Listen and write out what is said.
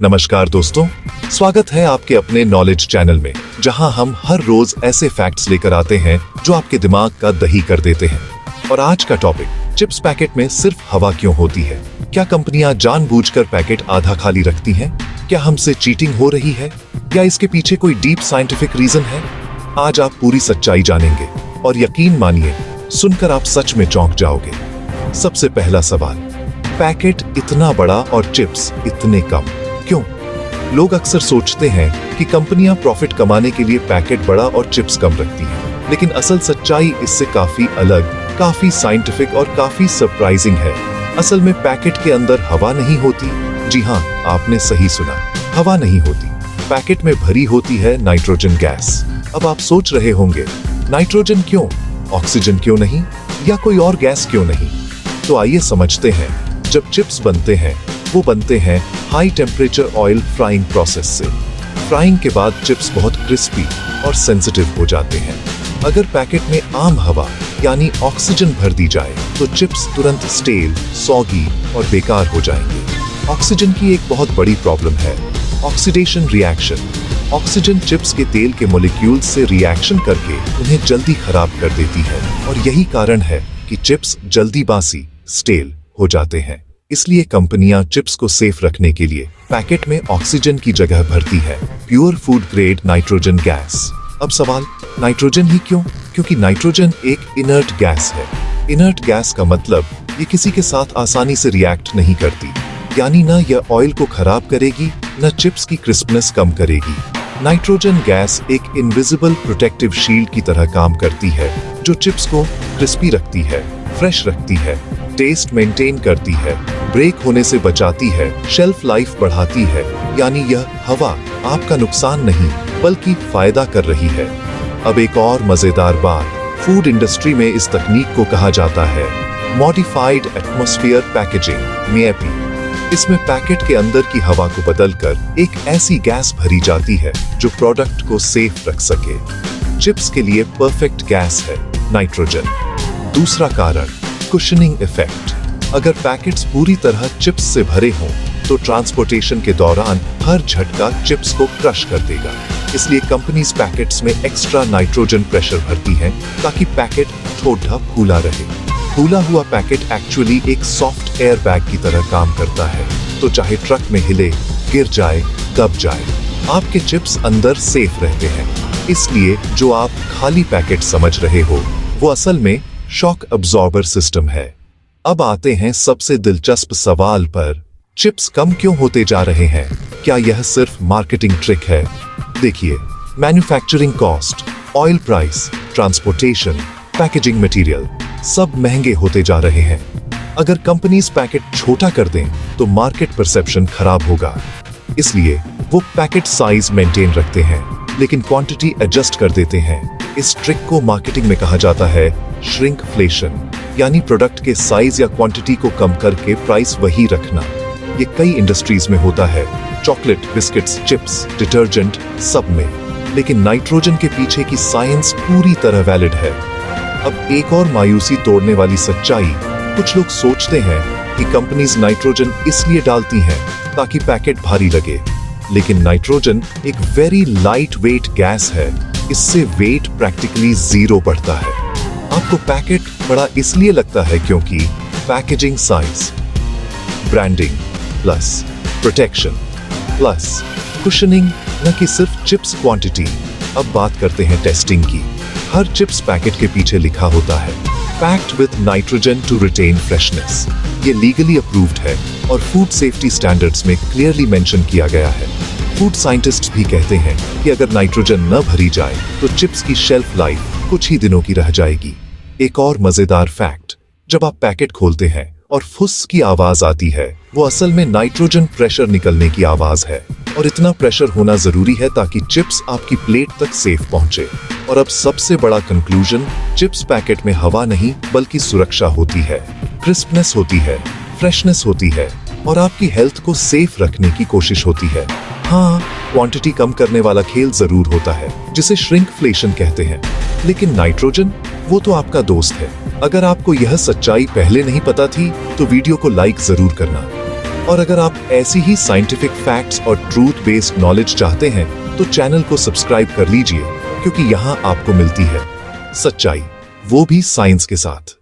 नमस्कार दोस्तों, स्वागत है आपके अपने नॉलेज चैनल में, जहां हम हर रोज ऐसे फैक्ट्स लेकर आते हैं जो आपके दिमाग का दही कर देते हैं। और आज का टॉपिक, चिप्स पैकेट में सिर्फ हवा क्यों होती है? क्या कंपनियां जानबूझकर पैकेट आधा खाली रखती हैं? क्या हमसे चीटिंग हो रही है या इसके पीछे कोई डीप साइंटिफिक रीजन है? आज आप पूरी सच्चाई जानेंगे और यकीन मानिए, सुनकर आप सच में चौंक जाओगे। सबसे पहला सवाल, पैकेट इतना बड़ा और चिप्स इतने कम क्यों? लोग अक्सर सोचते हैं कि कंपनियां प्रॉफिट कमाने के लिए पैकेट बड़ा और चिप्स कम रखती हैं, लेकिन असल सच्चाई इससे काफी अलग, काफी साइंटिफिक और काफी सरप्राइजिंग है। असल में पैकेट के अंदर हवा नहीं होती। जी हाँ, आपने सही सुना, हवा नहीं होती। पैकेट में भरी होती है नाइट्रोजन गैस। अब आप सोच रहे होंगे, नाइट्रोजन क्यों? ऑक्सीजन क्यों नहीं? या कोई और गैस क्यों नहीं? तो आइए समझते हैं। जब चिप्स बनते हैं, वो बनते हैं high temperature oil frying process से। फ्राइंग के बाद चिप्स बहुत क्रिस्पी और सेंसिटिव हो जाते हैं। अगर पैकेट में आम हवा यानी ऑक्सीजन भर दी जाए तो चिप्स तुरंत स्टेल, सॉगी और बेकार हो जाएंगे। ऑक्सीजन की एक बहुत बड़ी प्रॉब्लम है, ऑक्सीडेशन रिएक्शन। ऑक्सीजन चिप्स के तेल के मॉलिक्यूल्स से रिएक्शन करके उन्हें जल्दी खराब कर देती है, और यही कारण है कि चिप्स जल्दी बासी, स्टेल हो जाते हैं। इसलिए कंपनियां चिप्स को सेफ रखने के लिए पैकेट में ऑक्सीजन की जगह भरती है pure food grade nitrogen gas. अब सवाल, नाइट्रोजन ही क्यों? क्योंकि नाइट्रोजन एक इनर्ट गैस है। इनर्ट गैस का मतलब ये किसी के साथ आसानी से रिएक्ट नहीं करती, यानी न यह ऑयल को खराब करेगी, न चिप्स की क्रिस्पनेस कम करेगी। नाइट्रोजन गैस एक इनविजिबल प्रोटेक्टिव शील्ड की तरह काम करती है, जो चिप्स को क्रिस्पी रखती है, फ्रेश रखती है, टेस्ट मेंटेन करती है, ब्रेक होने से बचाती है, शेल्फ लाइफ बढ़ाती है। यानी यह हवा आपका नुकसान नहीं बल्कि फायदा कर रही है। अब एक और मजेदार बात, फूड इंडस्ट्री में इस तकनीक को कहा जाता है मॉडिफाइड एटमॉस्फेयर पैकेजिंग, MEP। इसमें पैकेट के अंदर की हवा को बदलकर एक ऐसी गैस भरी जाती है जो प्रोडक्ट को सेफ रख सके। चिप्स के लिए परफेक्ट गैस है नाइट्रोजन। दूसरा कारण, कुशनिंग इफेक्ट। अगर पैकेट्स पूरी तरह चिप्स से भरे हों तो ट्रांसपोर्टेशन के दौरान हर झटका चिप्स को क्रश कर देगा। इसलिए कंपनीज पैकेट्स में एक्स्ट्रा नाइट्रोजन प्रेशर भरती हैं ताकि पैकेट थोड़ा फूला रहे। फूला हुआ पैकेट एक्चुअली एक सॉफ्ट एयर बैग की तरह काम करता है, तो चाहे ट्रक में हिले, गिर जाए, दब जाए, आपके चिप्स अंदर सेफ रहते हैं। इसलिए जो आप खाली पैकेट समझ रहे हो, वो असल में शॉक अब्सॉर्बर सिस्टम है। अब आते हैं सबसे दिलचस्प सवाल पर, चिप्स कम क्यों होते जा रहे हैं? क्या यह सिर्फ मार्केटिंग ट्रिक है? देखिए, manufacturing cost, oil price, transportation, packaging material सब महंगे होते जा रहे हैं। अगर कंपनीज पैकेट छोटा कर दें तो मार्केट परसेप्शन खराब होगा। इसलिए वो पैकेट साइज मेंटेन रखते हैं लेकिन क्वांटिटी एडजस्ट कर देते हैं। इस ट्रिक को मार्केटिंग में कहा जाता है श्रिंकफ्लेशन, यानी प्रोडक्ट के साइज या क्वांटिटी को कम करके प्राइस वही रखना। ये कई इंडस्ट्रीज में होता है, चॉकलेट, बिस्किट्स, चिप्स, डिटर्जेंट, सब में। लेकिन नाइट्रोजन के पीछे की साइंस पूरी तरह वैलिड है। अब एक और मायूसी तोड़ने वाली सच्चाई, कुछ लोग सोचते हैं कि कंपनीज नाइट्रोजन इसलिए डालती हैं ताकि पैकेट भारी लगे, लेकिन नाइट्रोजन एक वेरी लाइट वेट गैस है। इससे वेट प्रैक्टिकली जीरो बढ़ता है। आपको पैकेट बड़ा इसलिए लगता है क्योंकि packaging size, branding plus protection plus cushioning, न कि सिर्फ चिप्स क्वांटिटी। अब बात करते हैं टेस्टिंग की। हर चिप्स पैकेट के पीछे लिखा होता है packed with nitrogen to retain freshness. ये लीगली अप्रूव्ड है और फूड सेफ्टी स्टैंडर्ड्स में क्लियरली मेंशन किया गया है। फूड साइंटिस्ट्स भी कहते हैं कि अगर नाइट्रोजन न भरी जाए तो चिप्स की शेल्फ लाइफ कुछ ही दिनों की रह जाएगी। एक और मजेदार फैक्ट, जब आप पैकेट खोलते हैं और फुस की आवाज आती है, वो असल में नाइट्रोजन प्रेशर निकलने की आवाज है। और इतना प्रेशर होना जरूरी है ताकि चिप्स आपकी प्लेट तक सेफ पहुंचे। और अब सबसे बड़ा कंक्लूजन, चिप्स पैकेट में हवा नहीं बल्कि सुरक्षा होती है, क्रिस्पनेस होती है, फ्रेशनेस होती है और आपकी हेल्थ को सेफ रखने की कोशिश होती है। हाँ, क्वांटिटी कम करने वाला खेल जरूर होता है जिसे श्रिंकफ्लेशन कहते हैं, लेकिन नाइट्रोजन वो तो आपका दोस्त है। अगर आपको यह सच्चाई पहले नहीं पता थी तो वीडियो को लाइक जरूर करना। और अगर आप ऐसी ही साइंटिफिक फैक्ट्स और ट्रूथ बेस्ड नॉलेज चाहते हैं तो चैनल को सब्सक्राइब कर लीजिए, क्योंकि यहाँ आपको मिलती है सच्चाई, वो भी साइंस के साथ।